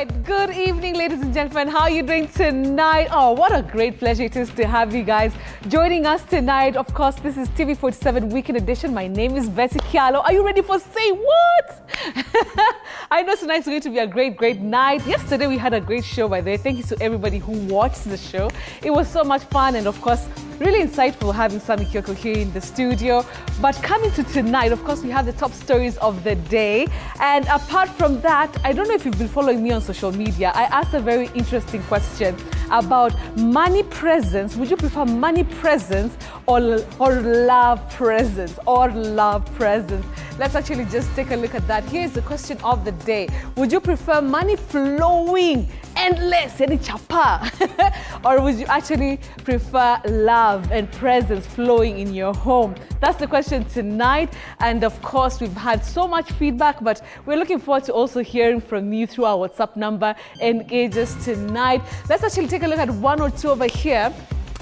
right, good evening, ladies and gentlemen. How are you doing tonight? Oh, what a great pleasure it is to have you guys joining us tonight. Of course, this is TV47 Weekend Edition. My name is Kyallo. Are you ready for Say What? I know tonight's going to be a great night. Yesterday, we had a great show, by the way. Thank you to everybody who watched the show. It was so much fun and, of course, really insightful having Sami Kyoko here in the studio. But coming to tonight, of course, we have the top stories of the day. And apart from that, I don't know if you've been following me on social media. I asked a very interesting question about money presents. Would you prefer money presents or love presents? Let's actually just take a look at that. Here's the question of the day. Would you prefer money flowing endless, any chapa? Or would you actually prefer love and presents flowing in your home? That's the question tonight. And of course, we've had so much feedback, but we're looking forward to also hearing from you through our WhatsApp number. Engage us tonight. Let's actually take a look at one or two over here.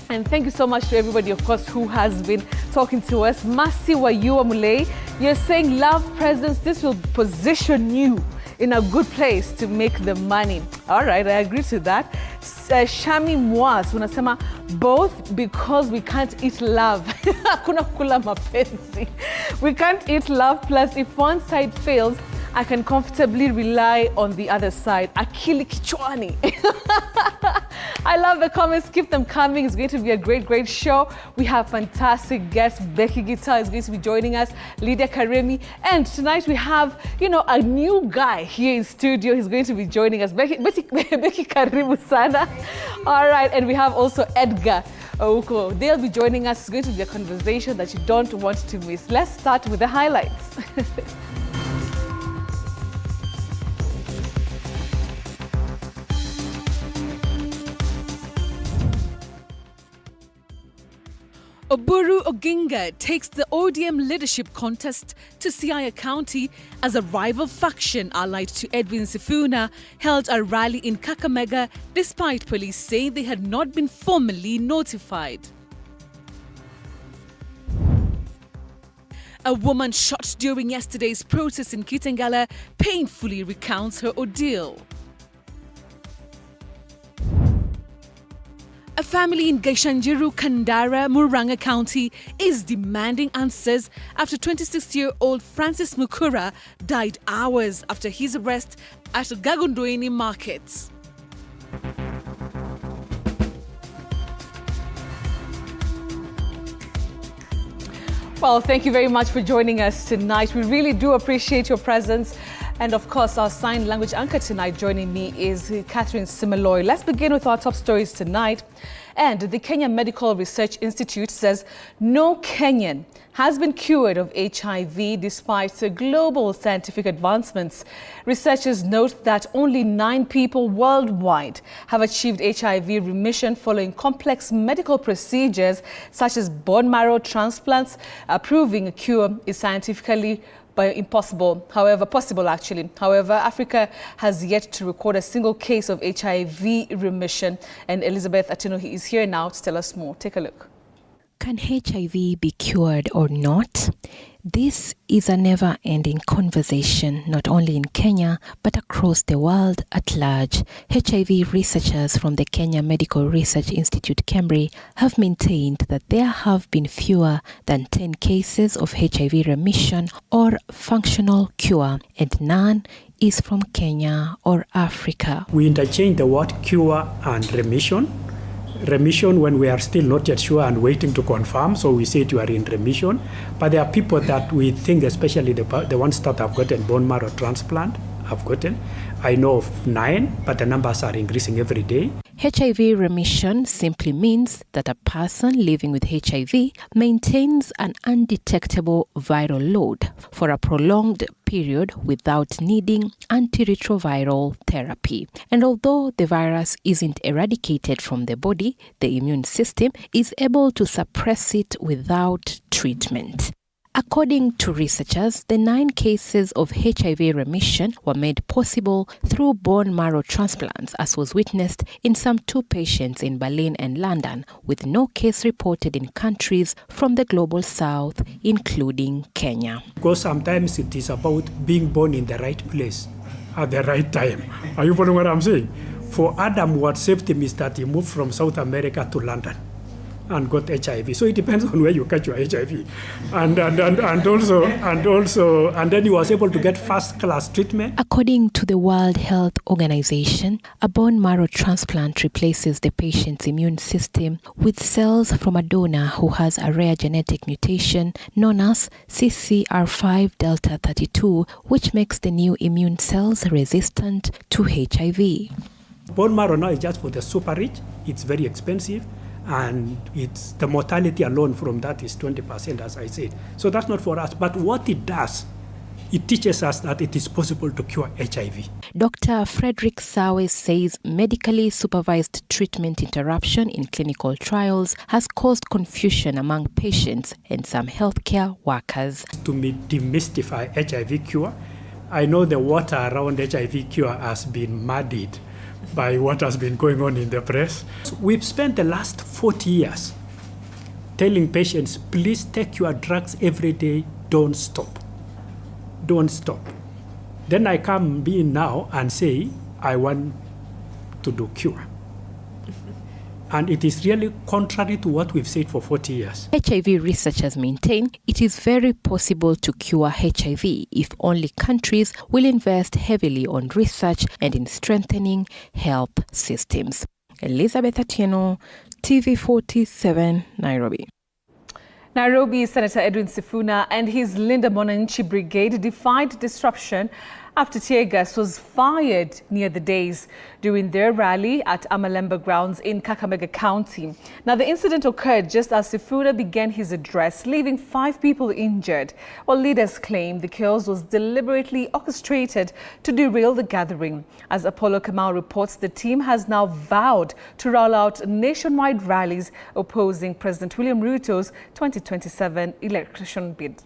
And thank you so much to everybody, of course, who has been talking to us. Masi Wayua Mulei, you're saying love presents. This will position you in a good place to make the money. All right, I agree to that. Shami Mwas, unasema both because we can't eat love. Hakuna kula mapenzi. We can't eat love, plus if one side fails, I can comfortably rely on the other side. Akili kichwani. I love the comments. Keep them coming. It's going to be a great show. We have fantastic guests. Becky Guitar is going to be joining us. Lydia Karemi. And tonight we have, a new guy here in studio. He's going to be joining us. Becky Karibu Sana. All right. And we have also Edgar Ouko. They'll be joining us. It's going to be a conversation that you don't want to miss. Let's start with the highlights. Oburu Oginga takes the ODM leadership contest to Siaya County as a rival faction allied to Edwin Sifuna held a rally in Kakamega despite police saying they had not been formally notified. A woman shot during yesterday's protest in Kitengela painfully recounts her ordeal. A family in Gaishanjiru, Kandara, Muranga County is demanding answers after 26-year-old Francis Mukura died hours after his arrest at Gagundoini Market. Well, thank you very much for joining us tonight. We really do appreciate your presence. And of course, our sign language anchor tonight joining me is Catherine Simaloy. Let's begin with our top stories tonight. And the Kenya Medical Research Institute says no Kenyan has been cured of HIV despite the global scientific advancements. Researchers note that only 9 people worldwide have achieved HIV remission following complex medical procedures such as bone marrow transplants. Proving a cure is scientifically possible, actually. However, Africa has yet to record a single case of HIV remission. And Elizabeth Atino is here now to tell us more. Take a look. Can HIV be cured or not? This is a never-ending conversation, not only in Kenya, but across the world at large. HIV researchers from the Kenya Medical Research Institute, KEMRI, have maintained that there have been fewer than 10 cases of HIV remission or functional cure, and none is from Kenya or Africa. We interchange the word cure and remission. Remission when we are still not yet sure and waiting to confirm, so we say you are in remission. But there are people that we think, especially the ones that have gotten bone marrow transplant, I know of 9, but the numbers are increasing every day. HIV remission simply means that a person living with HIV maintains an undetectable viral load for a prolonged period without needing antiretroviral therapy. And although the virus isn't eradicated from the body, the immune system is able to suppress it without treatment. According to researchers, the 9 cases of HIV remission were made possible through bone marrow transplants, as was witnessed in some 2 patients in Berlin and London, with no case reported in countries from the global south, including Kenya. Because sometimes it is about being born in the right place at the right time. Are you following what I'm saying? For Adam, what saved him is that he moved from South America to London and got HIV. So it depends on where you catch your HIV. And then he was able to get first-class treatment. According to the World Health Organization, a bone marrow transplant replaces the patient's immune system with cells from a donor who has a rare genetic mutation known as CCR5 delta 32, which makes the new immune cells resistant to HIV. Bone marrow now is just for the super rich. It's very expensive. And it's the mortality alone from that is 20%, as I said. So that's not for us. But what it does, it teaches us that it is possible to cure HIV. Dr. Frederick Sawe says medically supervised treatment interruption in clinical trials has caused confusion among patients and some healthcare workers. To demystify HIV cure, I know the water around HIV cure has been muddied by what has been going on in the press. We've spent the last 40 years telling patients, please take your drugs every day, don't stop. Don't stop. Then I come in now and say, I want to do cure. And it is really contrary to what we've said for 40 years. HIV researchers maintain it is very possible to cure HIV if only countries will invest heavily on research and in strengthening health systems. Elizabeth Atieno, TV47, Nairobi. Nairobi Senator Edwin Sifuna and his Linda Mwananchi Brigade defied disruption after tear gas was fired near the dais during their rally at Amalemba grounds in Kakamega County. Now, the incident occurred just as Sifuna began his address, leaving 5 people injured, while leaders claim the chaos was deliberately orchestrated to derail the gathering. As Apollo Kamau reports, the team has now vowed to roll out nationwide rallies opposing President William Ruto's 2027 election bid.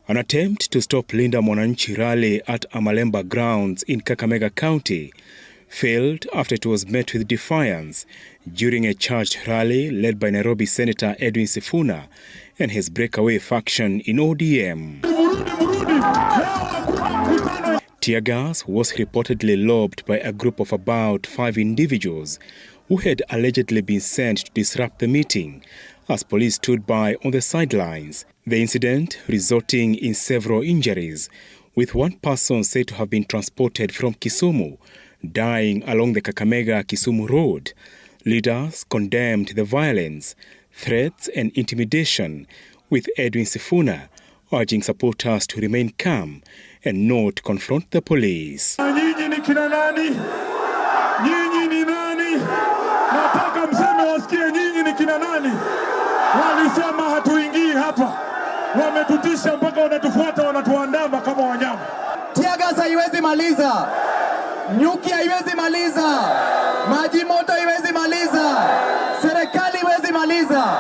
An attempt to stop Linda Mwananchi rally at Amalemba grounds in Kakamega County failed after it was met with defiance during a charged rally led by Nairobi Senator Edwin Sifuna and his breakaway faction in ODM. Tear gas was reportedly lobbed by a group of about 5 individuals who had allegedly been sent to disrupt the meeting as police stood by on the sidelines. The incident resulting in several injuries, with one person said to have been transported from Kisumu, dying along the Kakamega-Kisumu road. Leaders condemned the violence, threats and intimidation, with Edwin Sifuna urging supporters to remain calm and not confront the police. Nyinyi ni kina nani? Nyinyi ni nani? Nataka mseme wasikie nyinyi ni kina nani? Walisema hatuingii hapa. Wametutisha mpaka wanatufuata, wanatuandama kama wanyama. Tear gas haiwezi maliza. Nyuki haiwezi maliza. Maji moto haiwezi maliza. Serikali haiwezi maliza.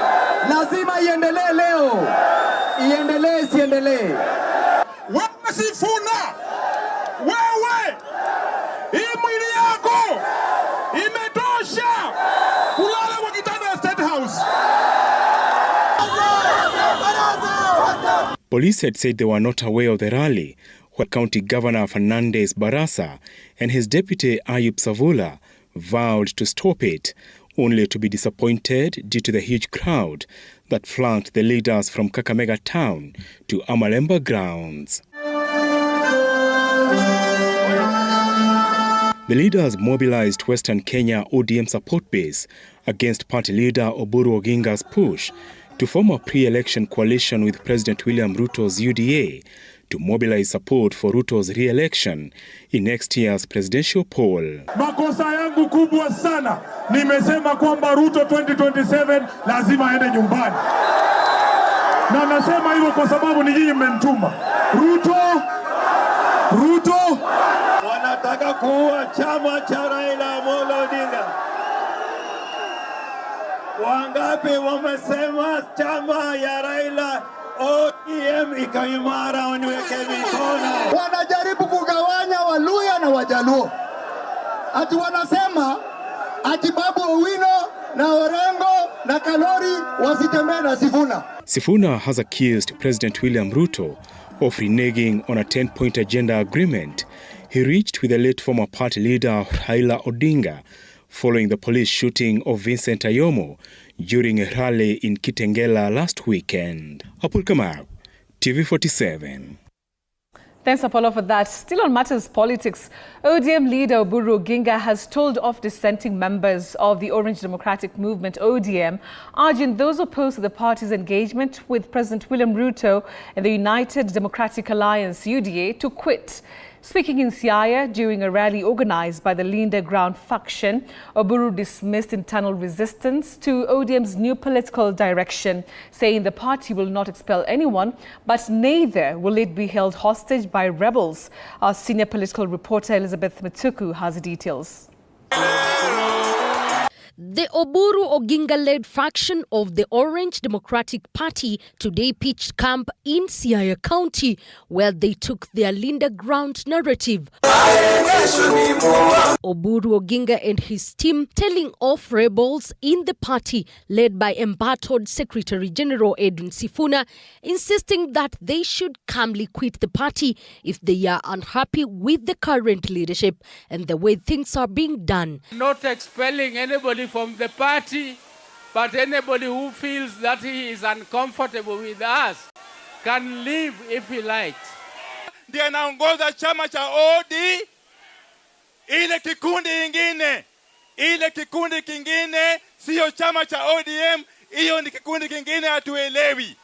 Lazima iendelee leo. Iendelee, isiendelee. Wewe Sifuna, wewe, hii mwili yako imetosha kulala kwa kitanda ya State House. Police had said they were not aware of the rally, while County Governor Fernandez Barasa and his deputy Ayub Savula vowed to stop it, only to be disappointed due to the huge crowd that flanked the leaders from Kakamega town to Amalemba grounds. The leaders mobilized Western Kenya ODM support base against party leader Oburu Oginga's push to form a pre-election coalition with President William Ruto's UDA to mobilize support for Ruto's re-election in next year's presidential poll. Makosa yangu kubwa sana, nimesema kwamba Ruto 2027 lazima aende nyumbani. Na nasema hivyo kwa sababu ni nyinyi mmenituma. Ruto wanataka kuua chama cha Raila Amolo Odinga. Wangapi wamesema chama ya Raila ODM ikaimara waniweke mikono? Wanajaribu kugawanya Waluya na Wajaluo. Ati wanasema ati Babu Owino na Orengo na Kalori wasitembee na Sifuna. Sifuna has accused President William Ruto of reneging on a 10-point agenda agreement he reached with the late former party leader Raila Odinga following the police shooting of Vincent Ayomo during a rally in Kitengela last weekend. Apul Kamau, TV47. Thanks, Apollo, for that. Still on matters politics, ODM leader Oburu Oginga has told off dissenting members of the Orange Democratic Movement, ODM, urging those opposed to the party's engagement with President William Ruto and the United Democratic Alliance, UDA, to quit. Speaking in Siaya during a rally organized by the Linda Ground faction, Oburu dismissed internal resistance to ODM's new political direction, saying the party will not expel anyone, but neither will it be held hostage by rebels. Our senior political reporter Elizabeth Matuku has the details. The Oburu Oginga-led faction of the Orange Democratic Party today pitched camp in Siaya County, where they took their Linda Ground narrative. Oburu Oginga and his team telling off rebels in the party, led by embattled Secretary General Edwin Sifuna, insisting that they should calmly quit the party if they are unhappy with the current leadership and the way things are being done. Not expelling anybody from the party, but anybody who feels that he is uncomfortable with us can leave if he likes. Ndiye anaongoza chama cha OD, ile kikundi kingine sio chama cha ODM, hiyo ni kikundi kingine hatuelewi.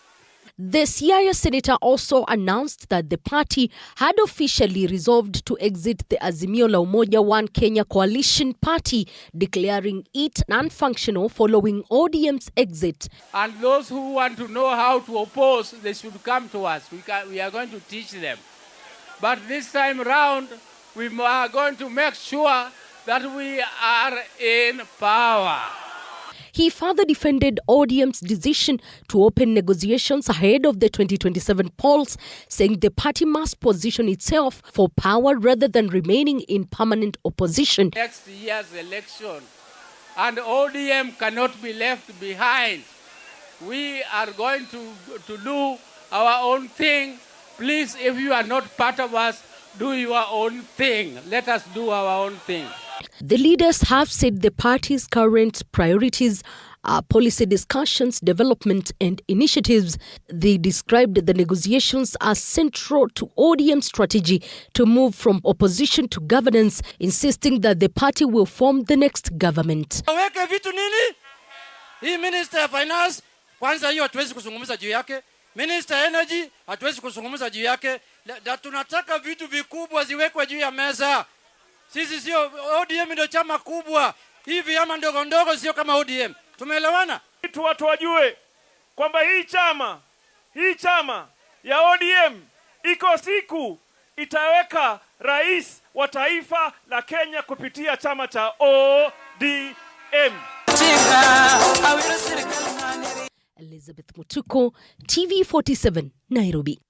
The Siaya senator also announced that the party had officially resolved to exit the Azimio la Umoja One Kenya coalition party, declaring it non-functional following ODM's exit. And those who want to know how to oppose, they should come to us. We are going to teach them. But this time round, we are going to make sure that we are in power. He further defended ODM's decision to open negotiations ahead of the 2027 polls, saying the party must position itself for power rather than remaining in permanent opposition. Next year's election, and ODM cannot be left behind. We are going to do our own thing. Please, if you are not part of us, do your own thing. Let us do our own thing. The leaders have said the party's current priorities are policy discussions, development and initiatives. They described the negotiations as central to ODM's strategy to move from opposition to governance, insisting that the party will form the next government. Weke vitu nini? Hii Minister of Finance, kwanza hiyo hatuwezi kuzungumza juu yake. Minister Energy, hatuwezi kuzungumza juu yake. Tunataka vitu vikubwa ziwekwe juu ya meza. Sisi sio ODM, ndio chama kubwa. Hivi ama ndogo ndogo sio kama ODM. Tumeelewana? Watu wajue kwamba hii chama ya ODM iko siku itaweka rais wa taifa la Kenya kupitia chama cha ODM. Elizabeth Mutuko, TV47, Nairobi.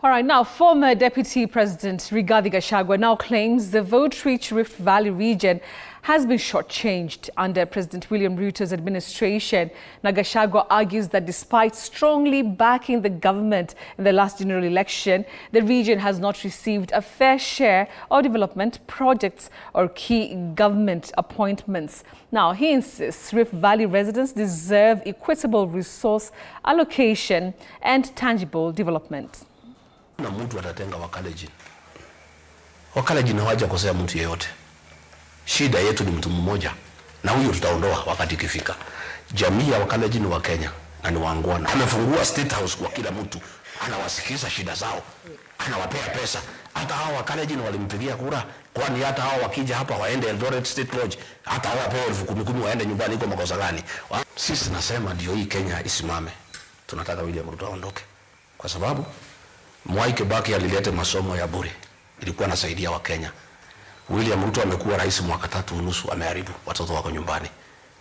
All right, now former Deputy President Rigathi Gachagua now claims the vote-rich Rift Valley region has been shortchanged under President William Ruto's administration. Now, Gachagua argues that despite strongly backing the government in the last general election, the region has not received a fair share of development projects or key government appointments. Now, he insists Rift Valley residents deserve equitable resource allocation and tangible development. Na mtu atatenga Wakalenjin. Wakalenjin hawaja kosea mtu yeyote. Shida yetu ni mtu mmoja, na huyo tutaondoa wakati ikifika. Jamii ya Wakalenjin wa Kenya na ni waangwana. Amefungua State House kwa kila mtu, anawasikiza shida zao, anawapea pesa. Hata hao Wakalenjin walimpigia kura, kwani hata hao wakija hapa waende Eldoret State Lodge, hata hao wapewe 10,000 waende nyumbani, iko makosa gani? Sisi nasema ndio hii Kenya isimame. Tunataka William Ruto aondoke kwa sababu Mwai Kibaki alileta masomo ya bure, ilikuwa nasaidia wa Kenya. William Ruto amekuwa rais mwaka 3 unusu, ameharibu watoto wako nyumbani.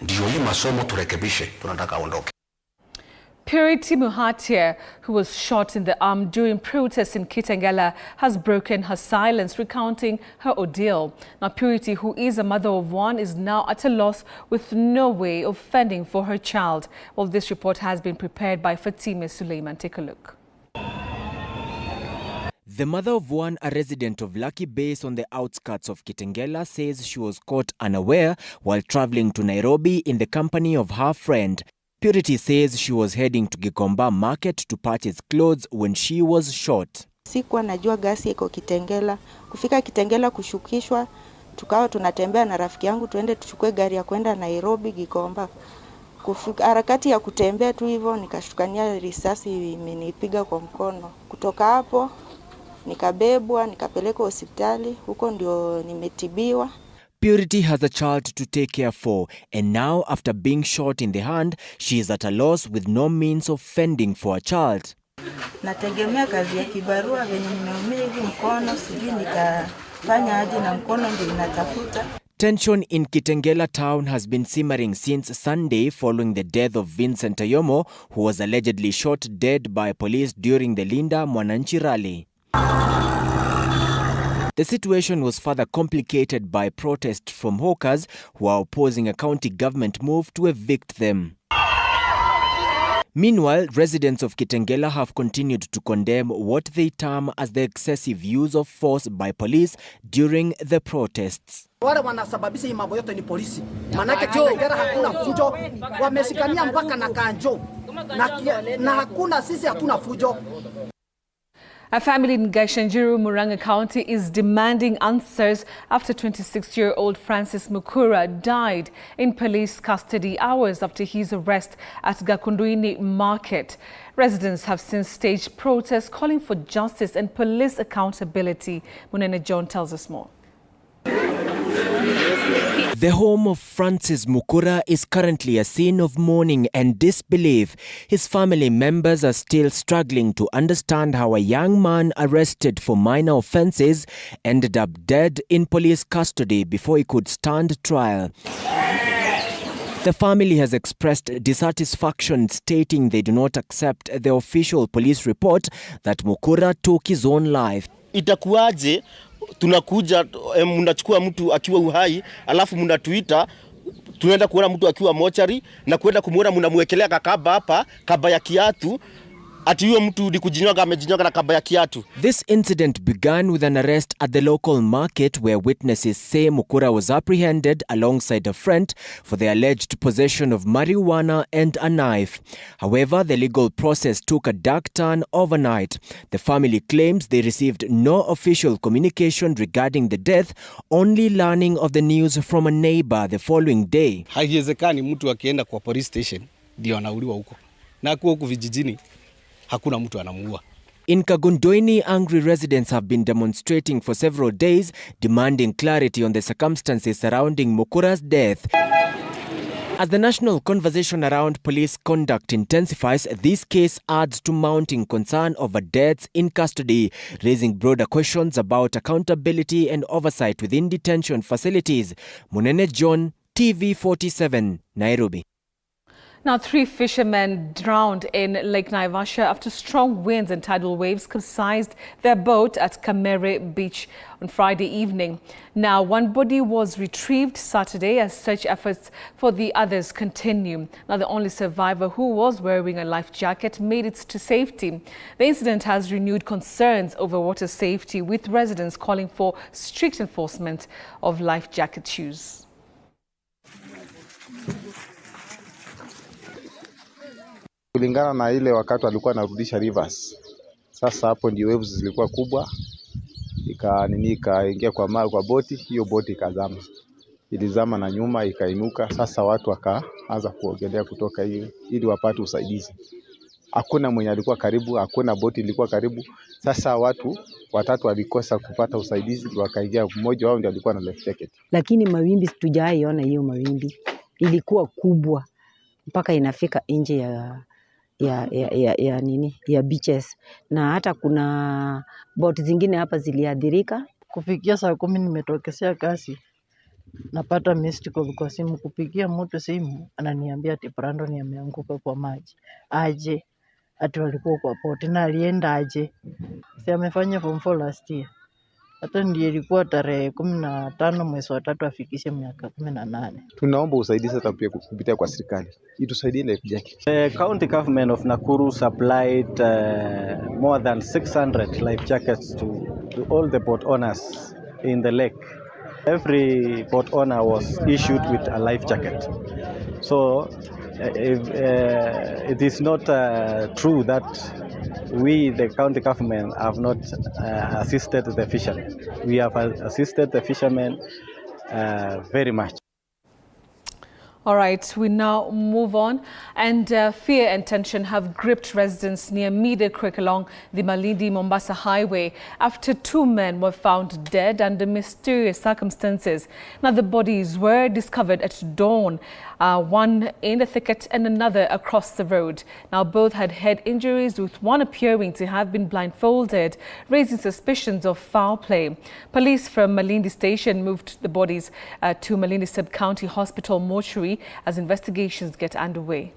Ndio hii masomo turekebishe, tunataka aondoke. Purity Muhatia, who was shot in the arm during protests in Kitengela, has broken her silence, recounting her ordeal. Now, Purity, who is a mother of one, is now at a loss with no way of fending for her child. Well, this report has been prepared by Fatime Suleiman. Take a look. The mother of one, a resident of Lucky Base on the outskirts of Kitengela, says she was caught unaware while traveling to Nairobi in the company of her friend. Purity says she was heading to Gikomba market to purchase clothes when she was shot. Sikuwa najua gasi iko Kitengela. Kufika Kitengela kushukishwa, tukawa tunatembea na rafiki yangu tuende tuchukue gari ya kwenda Nairobi Gikomba. Kufika harakati ya kutembea tu hivyo nikashtukania risasi imenipiga kwa mkono. Kutoka hapo nikabebwa nikapelekwa hospitali, huko ndio nimetibiwa. Purity has a child to take care for, and now after being shot in the hand, she is at a loss with no means of fending for a child. Nategemea kazi ya kibarua, venye nimeumia hivi mkono, sijui nikafanya aje na mkono ndio ninatafuta. Tension in Kitengela town has been simmering since Sunday following the death of Vincent Ayomo, who was allegedly shot dead by police during the Linda Mwananchi rally. The situation was further complicated by protests from hawkers who are opposing a county government move to evict them. Meanwhile, residents of Kitengela have continued to condemn what they term as the excessive use of force by police during the protests. Wale wanasababisha hii mambo yote ni polisi. Manake Kitengela hakuna fujo, wameshikania mpaka na kanjo. Na hakuna sisi hatuna fujo. A family in Gaishanjiru, Murang'a County is demanding answers after 26-year-old Francis Mukura died in police custody hours after his arrest at Gakunduini Market. Residents have since staged protests calling for justice and police accountability. Munene John tells us more. The home of Francis Mukura is currently a scene of mourning and disbelief. His family members are still struggling to understand how a young man arrested for minor offences ended up dead in police custody before he could stand trial. The family has expressed dissatisfaction, stating they do not accept the official police report that Mukura took his own life. Itakuaje tunakuja mnachukua mtu akiwa uhai alafu mnatuita tunaenda kuona mtu akiwa mochari na kwenda kumuona mnamwekelea kakaba hapa kaba ya kiatu ati huyo mtu ni kujinyoga amejinyoga na kaba ya kiatu. This incident began with an arrest at the local market where witnesses say Mukura was apprehended alongside a friend for the alleged possession of marijuana and a knife. However, the legal process took a dark turn overnight. The family claims they received no official communication regarding the death, only learning of the news from a neighbor the following day. Haiwezekani mtu akienda kwa police station ndio anauliwa huko. Na huko vijijini hakuna mtu anamuua. In Kagundoini, angry residents have been demonstrating for several days, demanding clarity on the circumstances surrounding Mukura's death. As the national conversation around police conduct intensifies, this case adds to mounting concern over deaths in custody, raising broader questions about accountability and oversight within detention facilities. Munene John, TV47, Nairobi. Now, 3 fishermen drowned in Lake Naivasha after strong winds and tidal waves capsized their boat at Kamere Beach on Friday evening. Now, one body was retrieved Saturday as search efforts for the others continue. Now, the only survivor, who was wearing a life jacket, made it to safety. The incident has renewed concerns over water safety, with residents calling for strict enforcement of life jacket use. Kulingana na ile wakati alikuwa anarudisha rivers. Sasa hapo ndio waves zilikuwa kubwa. Ikaingia kwa boti, hiyo boti ikazama. Ilizama na nyuma ikainuka. Sasa watu wakaanza kuogelea kutoka hiyo ili wapate usaidizi. Hakuna mwenye alikuwa karibu, hakuna boti ilikuwa karibu. Sasa watu watatu walikosa kupata usaidizi, wakaingia, mmoja wao ndiye alikuwa na life jacket. Lakini mawimbi tujaiona hiyo mawimbi. Ilikuwa kubwa mpaka inafika nje ya beaches, na hata kuna boat zingine hapa ziliadhirika. Kufikia saa 10 nimetokesea kasi napata missed call kwa simu, kupigia mtu simu ananiambia ati Brandon ameanguka kwa maji. Aje ati walikuwa kwa poti, na alienda aje? Si amefanya form 4 last year. Hata ndiyo ilikuwa tarehe 15 mwezi wa 3 afikishe miaka 18. Tunaomba usaidizi hata pia kupitia kwa serikali itusaidie life jacket. The county government of Nakuru supplied more than 600 life jackets to all the boat owners in the lake. Every boat owner was issued with a life jacket. So it is not true that we, the county government, have not assisted the fishermen. We have assisted the fishermen very much. All right, we now move on, and fear and tension have gripped residents near Meade Creek along the Malindi-Mombasa highway after 2 men were found dead under mysterious circumstances. Now, the bodies were discovered at dawn, one in the thicket and another across the road. Now, both had head injuries, with one appearing to have been blindfolded, raising suspicions of foul play. Police from Malindi Station moved the bodies to Malindi Sub-County Hospital mortuary as investigations get underway.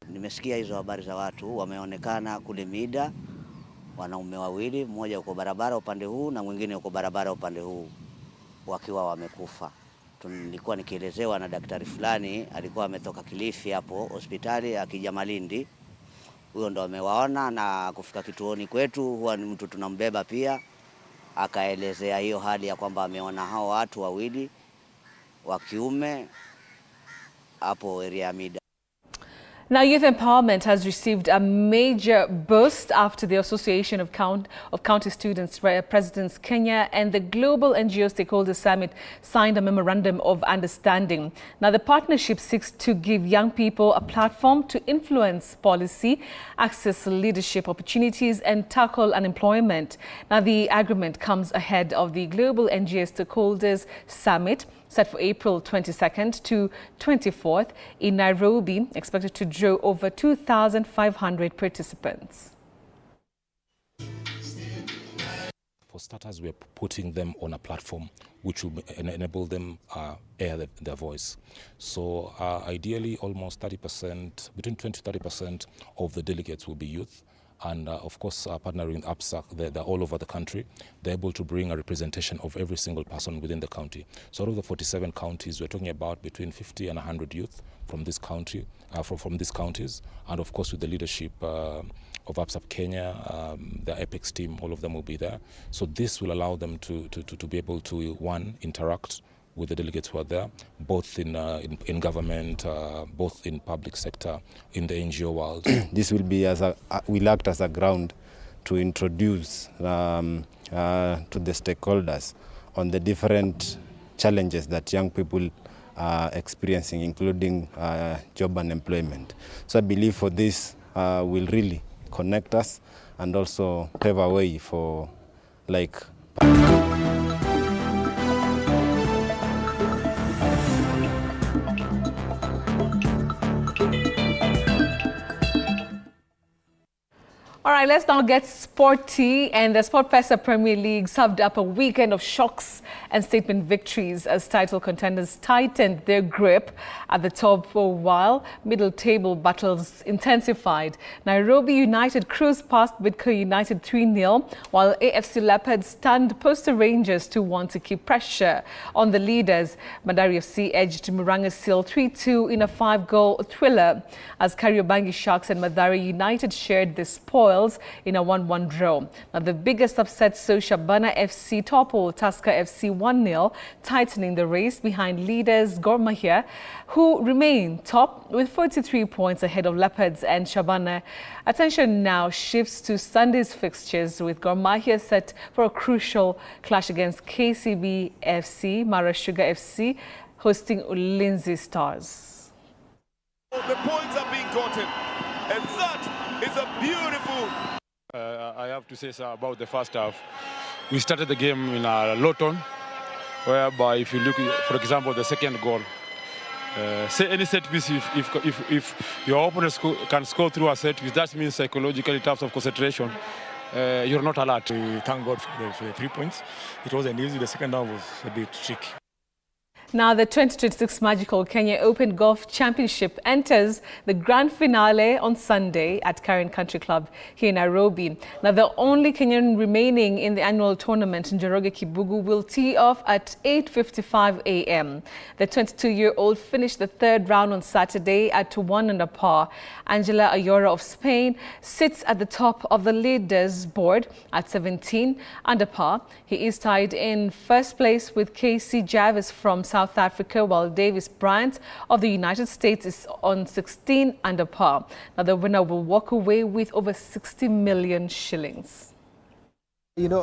Nimesikia hizo habari za watu wameonekana kule Mida, wanaume wawili, mmoja uko barabara upande huu na mwingine uko barabara upande huu, wakiwa wamekufa. Nilikuwa nikielezewa na daktari fulani alikuwa ametoka Kilifi hapo hospitali akija Malindi. Huyo ndo amewaona na kufika kituoni kwetu, huwa ni mtu tunambeba pia. Akaelezea hiyo hali ya kwamba ameona hao watu wawili wa kiume hapo area ya Mida. Now, youth empowerment has received a major boost after the Association of County Students Presidents Kenya and the Global NGO Stakeholders Summit signed a memorandum of understanding. Now, the partnership seeks to give young people a platform to influence policy, access leadership opportunities, and tackle unemployment. Now, the agreement comes ahead of the Global NGO Stakeholders Summit set for April 22nd to 24th in Nairobi, expected to draw over 2,500 participants. For starters, we're putting them on a platform which will enable them air their voice. So ideally, almost 30%, between 20 to 30% of the delegates will be youth. And of course, partnering with APSAC, they're all over the country. They're able to bring a representation of every single person within the county. So out of the 47 counties, we're talking about between 50 and 100 youth from this county, from these counties. And of course, with the leadership of APSAC Kenya, the Apex team, all of them will be there. So this will allow them to be able to, one, interact with the delegates who are there, both in government, both in public sector, in the NGO world. This will be will act as a ground to introduce to the stakeholders on the different challenges that young people are experiencing, including job and employment. So I believe for this will really connect us and also pave a way for All right, let's now get sporty. And the Sport Pesa Premier League served up a weekend of shocks and statement victories as title contenders tightened their grip at the top while middle table battles intensified. Nairobi United cruised past Bidco United 3-0, while AFC Leopards stunned Posta Rangers 2-1 to keep pressure on the leaders. Bandari FC edged Murang'a Seal 3-2 in a 5-goal thriller as Kariobangi Sharks and Mathare United shared the spoils in a 1-1 draw. Now, the biggest upset saw Shabana FC topple Tusker FC 1-0, tightening the race behind leaders Gor Mahia, who remain top with 43 points ahead of Leopards and Shabana. Attention now shifts to Sunday's fixtures, with Gor Mahia set for a crucial clash against KCB FC, Mara Sugar FC hosting Ulinzi Stars. The points are being gotten, and that is a beautiful... I have to say about the first half. We started the game in a low tone, whereby if you look, for example, the second goal, say any set piece, if your opponent can score through a set piece, that means psychologically in terms of concentration, you're not alert. We thank God for the 3 points. It wasn't easy. The second half was a bit tricky. Now, the 2026 Magical Kenya Open Golf Championship enters the grand finale on Sunday at Karen Country Club here in Nairobi. Now, the only Kenyan remaining in the annual tournament, Njoroge Kibugu, will tee off at 8:55 a.m. The 22-year-old finished the third round on Saturday at 1 under par. Angela Ayora of Spain sits at the top of the leaders board at 17 under par. He is tied in first place with Casey Jarvis from South Africa, while Davis Bryant of the United States is on 16 under par. Now, the winner will walk away with over 60 million shillings. You know,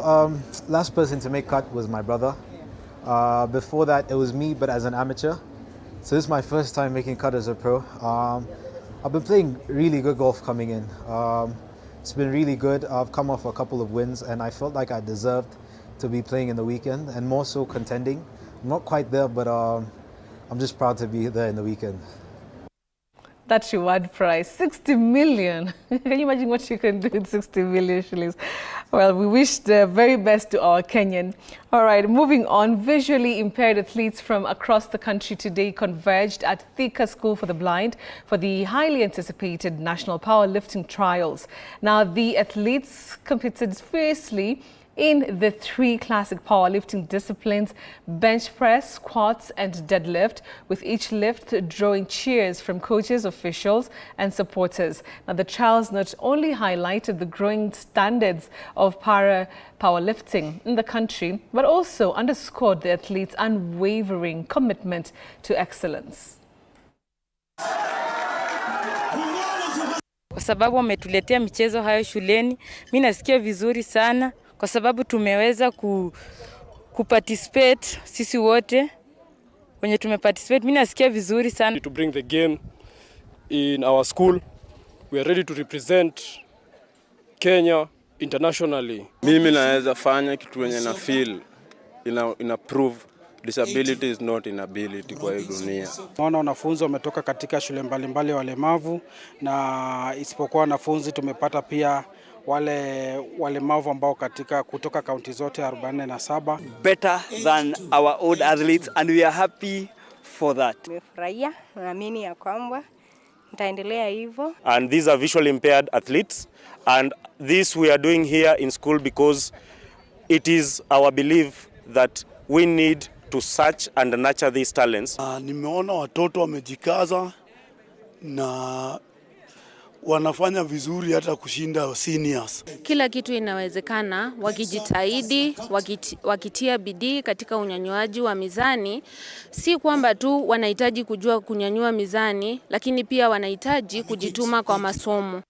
last person to make cut was my brother. Before that, it was me, but as an amateur. So this is my first time making cut as a pro. I've been playing really good golf coming in. It's been really good. I've come off a couple of wins, and I felt like I deserved to be playing in the weekend, and more so contending. I'm not quite there, but I'm just proud to be there in the weekend. That's your word prize, 60 million. Can you imagine what you can do with 60 million shillings? Well, we wish the very best to our Kenyan. All right, moving on. Visually impaired athletes from across the country today converged at Thika School for the Blind for the highly anticipated National Powerlifting Trials. Now, the athletes competed fiercely in the 3 classic powerlifting disciplines: bench press, squats and deadlift, with each lift drawing cheers from coaches, officials and supporters. Now, the trials not only highlighted the growing standards of powerlifting in the country, but also underscored the athletes' unwavering commitment to excellence. Kwa sababu wametuletea michezo hayo shuleni, mimi nasikia vizuri sana. Kwa sababu tumeweza kuparticipate sisi wote wenye tumeparticipate, mimi nasikia vizuri sana. To bring the game in our school, we are ready to represent Kenya internationally. Mimi naweza fanya kitu yenye na feel ina prove disability is not inability kwa hii dunia. Naona wanafunzi wametoka katika shule mbalimbali walemavu, na isipokuwa wanafunzi tumepata pia wale walemavu ambao kutoka kaunti zote 47. Better than our old athletes, and we are happy for that. Nimefurahia, naamini ya kwamba nitaendelea hivyo. And these are visually impaired athletes, and this we are doing here in school because it is our belief that we need to search and nurture these talents. Nimeona watoto wamejikaza na wanafanya vizuri hata kushinda seniors. Kila kitu inawezekana wakijitahidi, wakitia bidii katika unyanyuaji wa mizani. Si kwamba tu wanahitaji kujua kunyanyua mizani, lakini pia wanahitaji kujituma kwa masomo.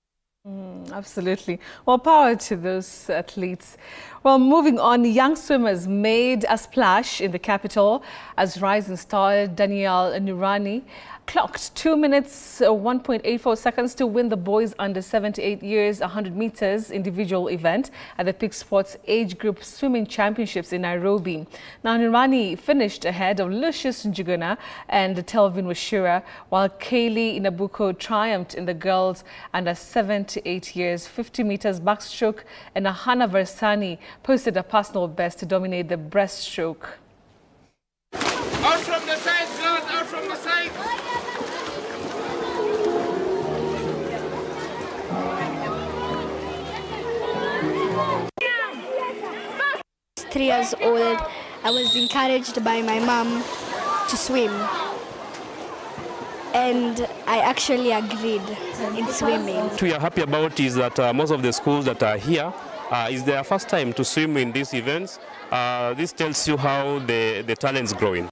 Absolutely. Well, power to those athletes. Well, moving on, young swimmers made a splash in the capital as rising star Daniel Nurani clocked 2 minutes 1.84 seconds to win the boys under 78 years 100 meters individual event at the Peak Sports Age Group Swimming Championships in Nairobi. Now, Nurani finished ahead of Lucius Njuguna and Telvin Washura, while Kaylee Inabuko triumphed in the girls under 78 years 50 meters backstroke, and Ahana Versani posted a personal best to dominate the breaststroke. Out from the side, girls, out from the side. 3 years old, I was encouraged by my mom to swim, and I actually agreed in swimming. What we are happy about is that most of the schools that are here is their first time to swim in these events. This tells you how the talent's growing.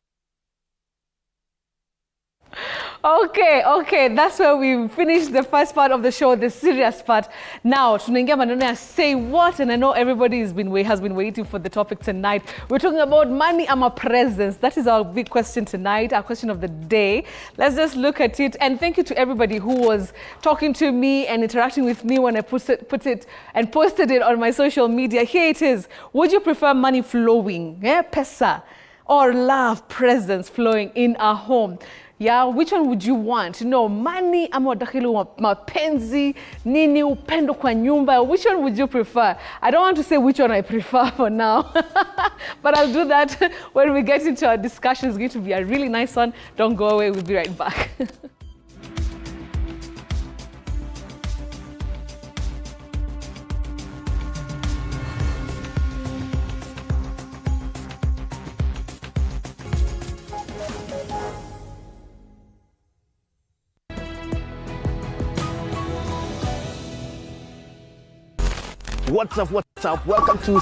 Okay, that's where we finished the first part of the show, the serious part. Now, tunaingia maneno ya say what, and I know everybody has been waiting for the topic tonight. We're talking about money ama presence. That is our big question tonight, our question of the day. Let's just look at it, and thank you to everybody who was talking to me and interacting with me when I put it and posted it on my social media. Here it is. Would you prefer money flowing, pesa, or love, presence flowing in a home? Yeah, which one would you want? No, money ama dakhili mapenzi, nini, upendo kwa nyumba? Which one would you prefer? I don't want to say which one I prefer for now. But I'll do that when we get into our discussion. It's going to be a really nice one. Don't go away, we'll be right back. What's up? Welcome to